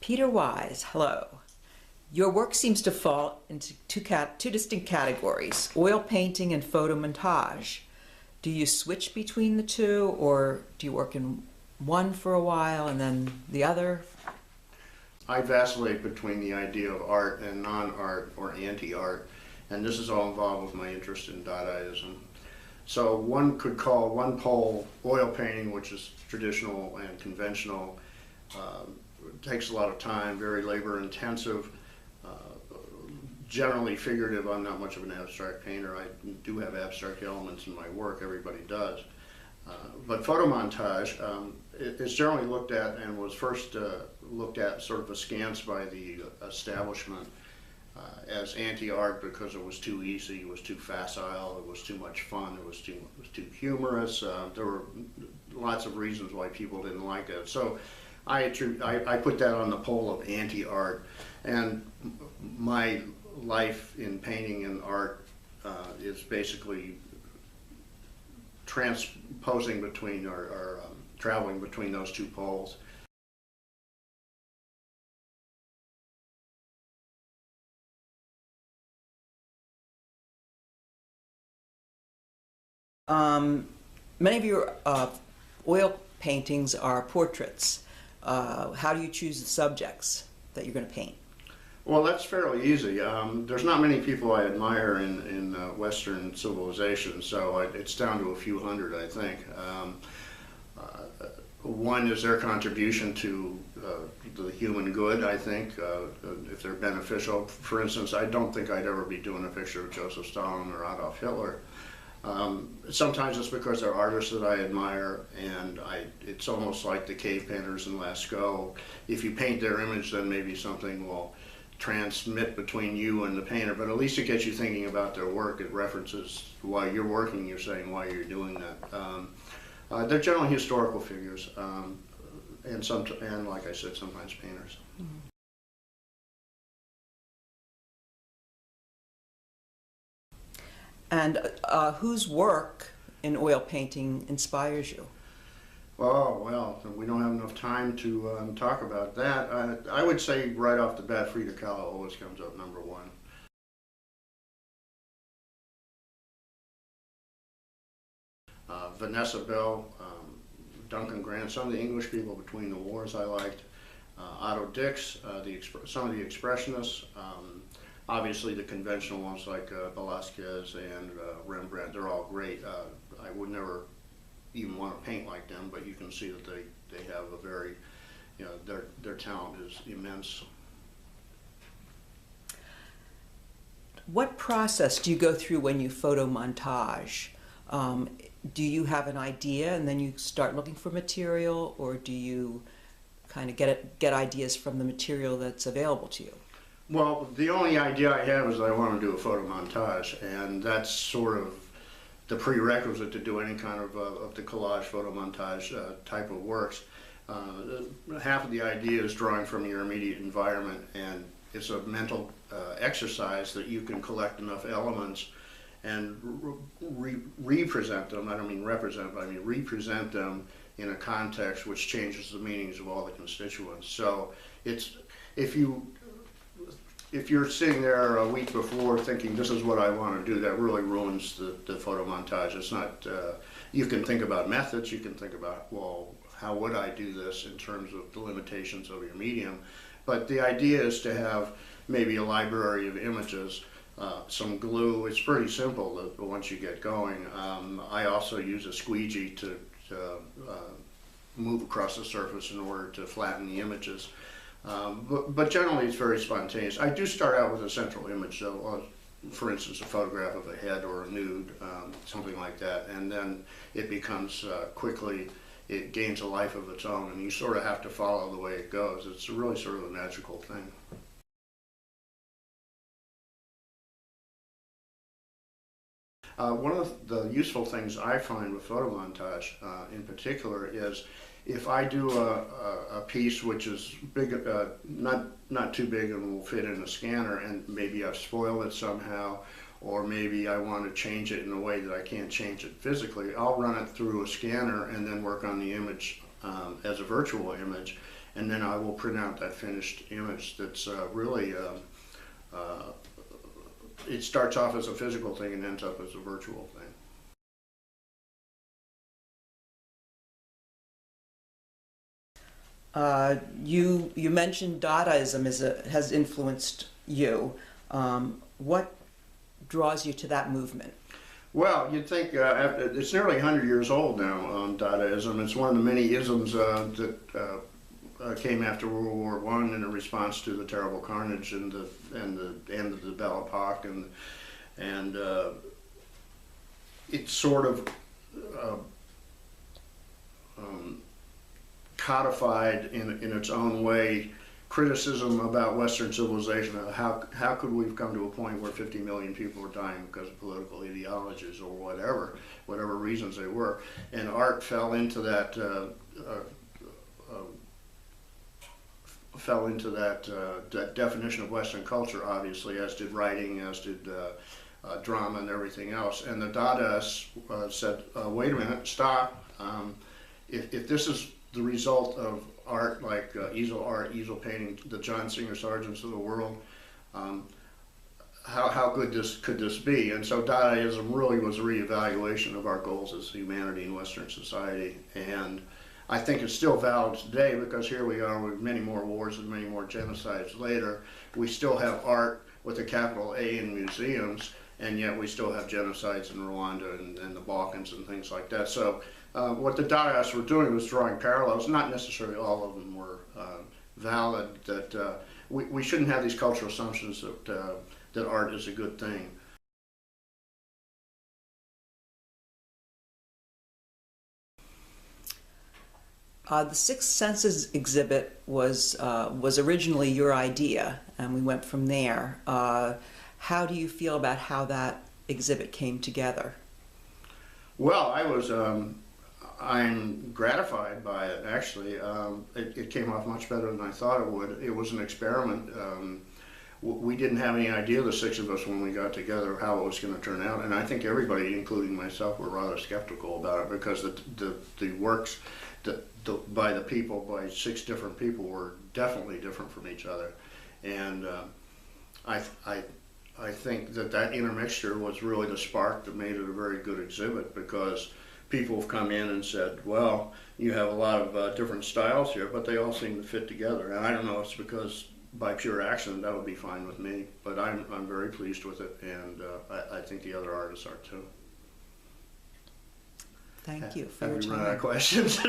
Peter Wise, hello. Your work seems to fall into two distinct categories, oil painting and photo montage. Do you switch between the two, or do you work in one for a while and then the other? I vacillate between the idea of art and non-art or anti-art, and this is all involved with my interest in Dadaism. So one could call one pole oil painting, which is traditional and conventional. Takes a lot of time, very labor intensive, generally figurative. I'm not much of an abstract painter. I do have abstract elements in my work, everybody does. But photo montage is generally looked at and was first looked at sort of askance by the establishment as anti-art because it was too easy, it was too facile, it was too much fun, it was too humorous. There were lots of reasons why people didn't like it. So I put that on the pole of anti-art, and my life in painting and art is basically transposing between or traveling between those two poles. Many of your oil paintings are portraits. How do you choose the subjects that you're going to paint? Well, that's fairly easy. There's not many people I admire in Western civilization, so it's down to a few hundred, I think. One is their contribution to the human good, I think, if they're beneficial. For instance, I don't think I'd ever be doing a picture of Joseph Stalin or Adolf Hitler. Sometimes it's because they're artists that I admire, and it's almost like the cave painters in Lascaux. If you paint their image, then maybe something will transmit between you and the painter, but at least it gets you thinking about their work. It references while you're working, you're saying why you're doing that. They're generally historical figures, and like I said, sometimes painters. Mm-hmm. And whose work in oil painting inspires you? Oh, well, we don't have enough time to talk about that. I would say right off the bat, Frida Kahlo always comes up number one. Vanessa Bell, Duncan Grant, some of the English people between the wars I liked. Otto Dix, some of the Expressionists. Obviously the conventional ones like Velázquez and Rembrandt, they're all great. I would never even want to paint like them, but you can see that they have a very, their talent is immense. What process do you go through when you photo montage? Do you have an idea and then you start looking for material, or do you kind of get ideas from the material that's available to you? Well, the only idea I have is I want to do a photo montage, and that's sort of the prerequisite to do any kind of the collage photo montage type of works. Half of the idea is drawing from your immediate environment, and it's a mental exercise that you can collect enough elements and represent them. I don't mean represent, but I mean represent them in a context which changes the meanings of all the constituents. So if you're sitting there a week before thinking this is what I want to do, that really ruins the photo montage. It's not, you can think about methods, you can think about, well, how would I do this in terms of the limitations of your medium, but the idea is to have maybe a library of images, some glue. It's pretty simple once you get going. I also use a squeegee to move across the surface in order to flatten the images. But generally it's very spontaneous. I do start out with a central image, so for instance a photograph of a head or a nude, something like that, and then it becomes quickly, it gains a life of its own, and you sort of have to follow the way it goes. It's really sort of a magical thing. One of the useful things I find with photo montage in particular is if I do a piece which is big, not too big and will fit in a scanner, and maybe I've spoiled it somehow, or maybe I want to change it in a way that I can't change it physically, I'll run it through a scanner and then work on the image as a virtual image. and then I will print out that finished image that's really, it starts off as a physical thing and ends up as a virtual thing. You mentioned Dadaism has influenced you. What draws you to that movement? Well, you'd think it's nearly 100 years old now, Dadaism. It's one of the many isms that came after World War I in a response to the terrible carnage and the end of the Belle Epoque, and it's sort of codified in its own way criticism about Western civilization. How could we have come to a point where 50 million people are dying because of political ideologies or whatever reasons they were, and art fell into that that definition of Western culture, obviously, as did writing, as did drama and everything else. And the Dadaists said, wait a minute, stop. If this is the result of art like easel painting, the John Singer Sargents of the world, how good could this be? And so Dadaism really was a reevaluation of our goals as humanity in Western society, and I think it's still valid today, because here we are with many more wars and many more genocides later. We still have art with a capital A in museums, and yet we still have genocides in Rwanda and the Balkans and things like that. So what the Dadaists were doing was drawing parallels. Not necessarily all of them were valid. That we shouldn't have these cultural assumptions that art is a good thing. The Sixth Senses exhibit was originally your idea, and we went from there. How do you feel about how that exhibit came together? Well, I'm gratified by it, actually. It came off much better than I thought it would. It was an experiment. We didn't have any idea, the six of us, when we got together, how it was going to turn out. And I think everybody, including myself, were rather skeptical about it, because the works by six different people were definitely different from each other. And I think that intermixture was really the spark that made it a very good exhibit, because people have come in and said, well, you have a lot of different styles here, but they all seem to fit together. And I don't know, it's because by pure accident that would be fine with me, but I'm very pleased with it, and I think the other artists are too. Thank you for your time. Have we run out of questions?